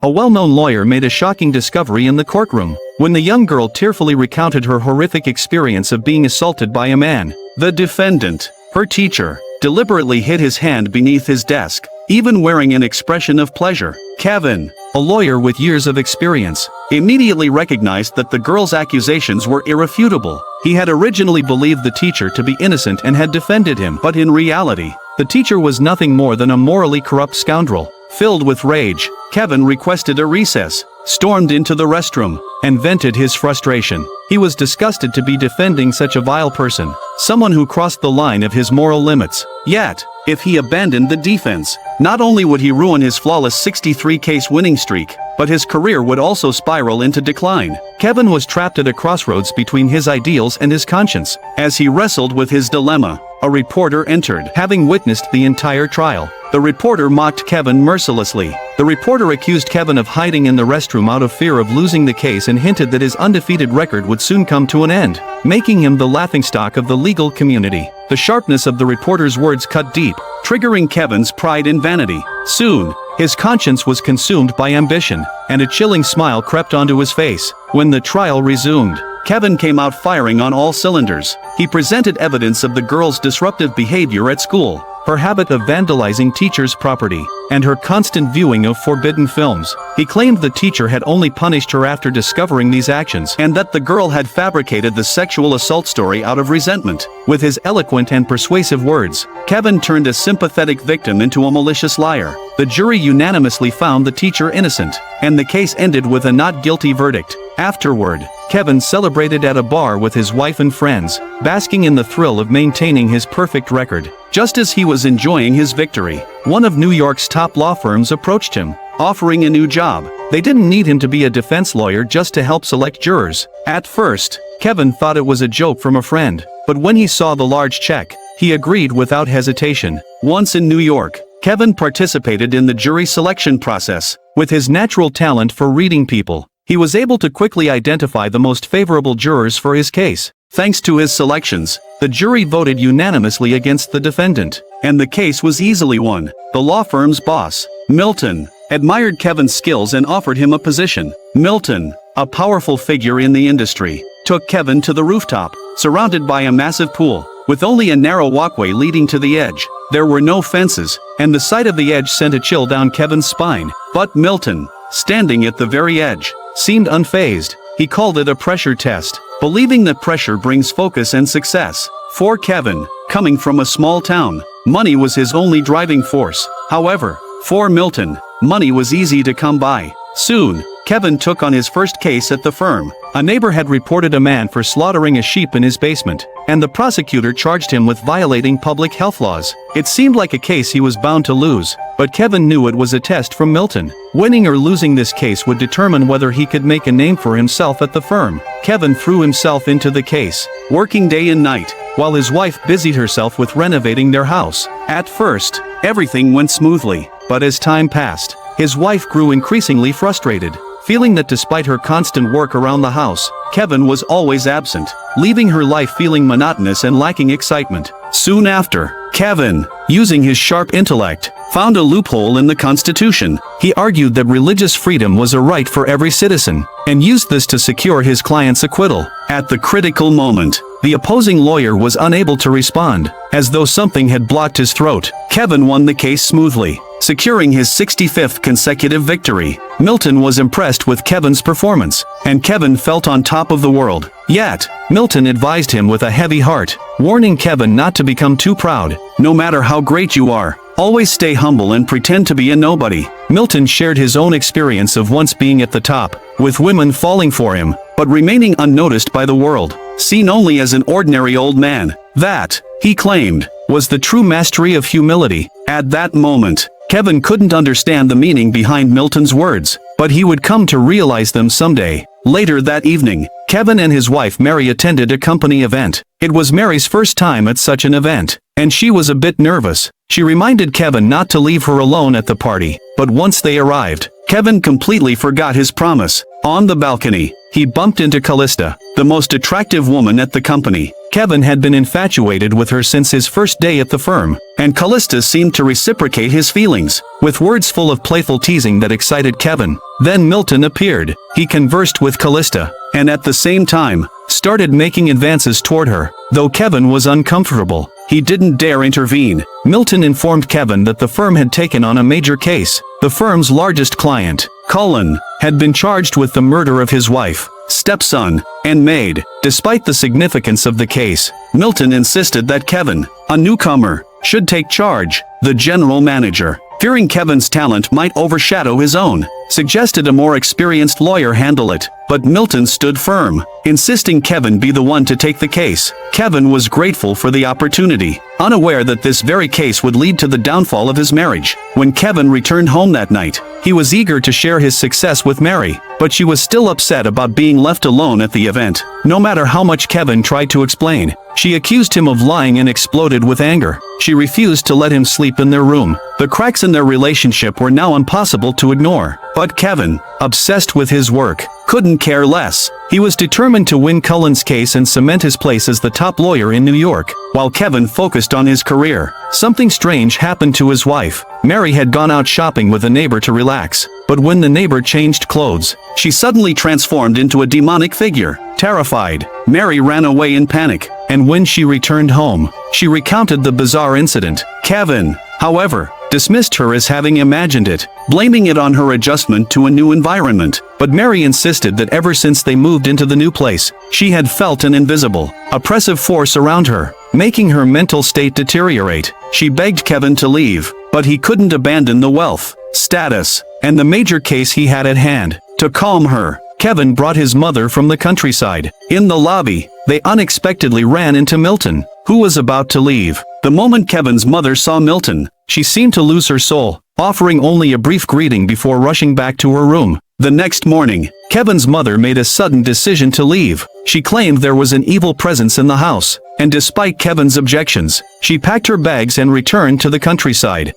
A well-known lawyer made a shocking discovery in the courtroom. When the young girl tearfully recounted her horrific experience of being assaulted by a man, the defendant, her teacher, deliberately hid his hand beneath his desk, even wearing an expression of pleasure. Kevin, a lawyer with years of experience, immediately recognized that the girl's accusations were irrefutable. He had originally believed the teacher to be innocent and had defended him, but in reality, the teacher was nothing more than a morally corrupt scoundrel. Filled with rage, Kevin requested a recess, stormed into the restroom, and vented his frustration. He was disgusted to be defending such a vile person, someone who crossed the line of his moral limits. Yet, if he abandoned the defense, not only would he ruin his flawless 63-case winning streak, but his career would also spiral into decline. Kevin was trapped at a crossroads between his ideals and his conscience. As he wrestled with his dilemma, a reporter entered. Having witnessed the entire trial, the reporter mocked Kevin mercilessly. The reporter accused Kevin of hiding in the restroom out of fear of losing the case and hinted that his undefeated record would soon come to an end, making him the laughingstock of the legal community. The sharpness of the reporter's words cut deep, triggering Kevin's pride and vanity. Soon, his conscience was consumed by ambition, and a chilling smile crept onto his face. When the trial resumed, Kevin came out firing on all cylinders. He presented evidence of the girl's disruptive behavior at school, her habit of vandalizing teachers' property, and her constant viewing of forbidden films. He claimed the teacher had only punished her after discovering these actions, and that the girl had fabricated the sexual assault story out of resentment. With his eloquent and persuasive words, Kevin turned a sympathetic victim into a malicious liar. The jury unanimously found the teacher innocent, and the case ended with a not guilty verdict. Afterward, Kevin celebrated at a bar with his wife and friends, basking in the thrill of maintaining his perfect record. Just as he was enjoying his victory, one of New York's top law firms approached him, offering a new job. They didn't need him to be a defense lawyer just to help select jurors. At first, Kevin thought it was a joke from a friend, but when he saw the large check, he agreed without hesitation. Once in New York, Kevin participated in the jury selection process. With his natural talent for reading people, he was able to quickly identify the most favorable jurors for his case. Thanks to his selections, the jury voted unanimously against the defendant, and the case was easily won. The law firm's boss, Milton, admired Kevin's skills and offered him a position. Milton, a powerful figure in the industry, took Kevin to the rooftop, surrounded by a massive pool, with only a narrow walkway leading to the edge. There were no fences, and the sight of the edge sent a chill down Kevin's spine. But Milton, standing at the very edge, seemed unfazed. He called it a pressure test, believing that pressure brings focus and success. For Kevin, coming from a small town, money was his only driving force. However, for Milton, money was easy to come by. Soon, Kevin took on his first case at the firm. A neighbor had reported a man for slaughtering a sheep in his basement, and the prosecutor charged him with violating public health laws. It seemed like a case he was bound to lose, but Kevin knew it was a test from Milton. Winning or losing this case would determine whether he could make a name for himself at the firm. Kevin threw himself into the case, working day and night, while his wife busied herself with renovating their house. At first, everything went smoothly, but as time passed, his wife grew increasingly frustrated, feeling that despite her constant work around the house, Kevin was always absent, leaving her life feeling monotonous and lacking excitement. Soon after, Kevin, using his sharp intellect, found a loophole in the Constitution. He argued that religious freedom was a right for every citizen, and used this to secure his client's acquittal. At the critical moment, the opposing lawyer was unable to respond, as though something had blocked his throat. Kevin won the case smoothly, securing his 65th consecutive victory. Milton was impressed with Kevin's performance, and Kevin felt on top of the world. Yet, Milton advised him with a heavy heart, warning Kevin not to become too proud. No matter how great you are, always stay humble and pretend to be a nobody. Milton shared his own experience of once being at the top, with women falling for him, but remaining unnoticed by the world, seen only as an ordinary old man. That, he claimed, was the true mastery of humility. At that moment, Kevin couldn't understand the meaning behind Milton's words, but he would come to realize them someday. Later that evening, Kevin and his wife Mary attended a company event. It was Mary's first time at such an event, and she was a bit nervous. She reminded Kevin not to leave her alone at the party, but once they arrived, Kevin completely forgot his promise. On the balcony, he bumped into Callista, the most attractive woman at the company. Kevin had been infatuated with her since his first day at the firm, and Callista seemed to reciprocate his feelings, with words full of playful teasing that excited Kevin. Then Milton appeared. He conversed with Callista, and at the same time, started making advances toward her. Though Kevin was uncomfortable, he didn't dare intervene. Milton informed Kevin that the firm had taken on a major case. The firm's largest client, Cullen, had been charged with the murder of his wife, stepson, and maid. Despite the significance of the case, Milton insisted that Kevin, a newcomer, should take charge. The general manager, fearing Kevin's talent might overshadow his own, suggested a more experienced lawyer handle it, but Milton stood firm, insisting Kevin be the one to take the case. Kevin was grateful for the opportunity, unaware that this very case would lead to the downfall of his marriage. When Kevin returned home that night, he was eager to share his success with Mary, but she was still upset about being left alone at the event. No matter how much Kevin tried to explain, she accused him of lying and exploded with anger. She refused to let him sleep in their room. The cracks in their relationship were now impossible to ignore. But Kevin, obsessed with his work, couldn't care less. He was determined to win Cullen's case and cement his place as the top lawyer in New York, while Kevin focused on his career. Something strange happened to his wife. Mary had gone out shopping with a neighbor to relax, but when the neighbor changed clothes, she suddenly transformed into a demonic figure. Terrified, Mary ran away in panic, and when she returned home, she recounted the bizarre incident. Kevin, however, dismissed her as having imagined it, blaming it on her adjustment to a new environment. But Mary insisted that ever since they moved into the new place, she had felt an invisible, oppressive force around her, making her mental state deteriorate. She begged Kevin to leave, but he couldn't abandon the wealth, status, and the major case he had at hand. To calm her, Kevin brought his mother from the countryside. In the lobby, they unexpectedly ran into Milton, who was about to leave. The moment Kevin's mother saw Milton, she seemed to lose her soul, offering only a brief greeting before rushing back to her room. The next morning, Kevin's mother made a sudden decision to leave. She claimed there was an evil presence in the house, and despite Kevin's objections, she packed her bags and returned to the countryside.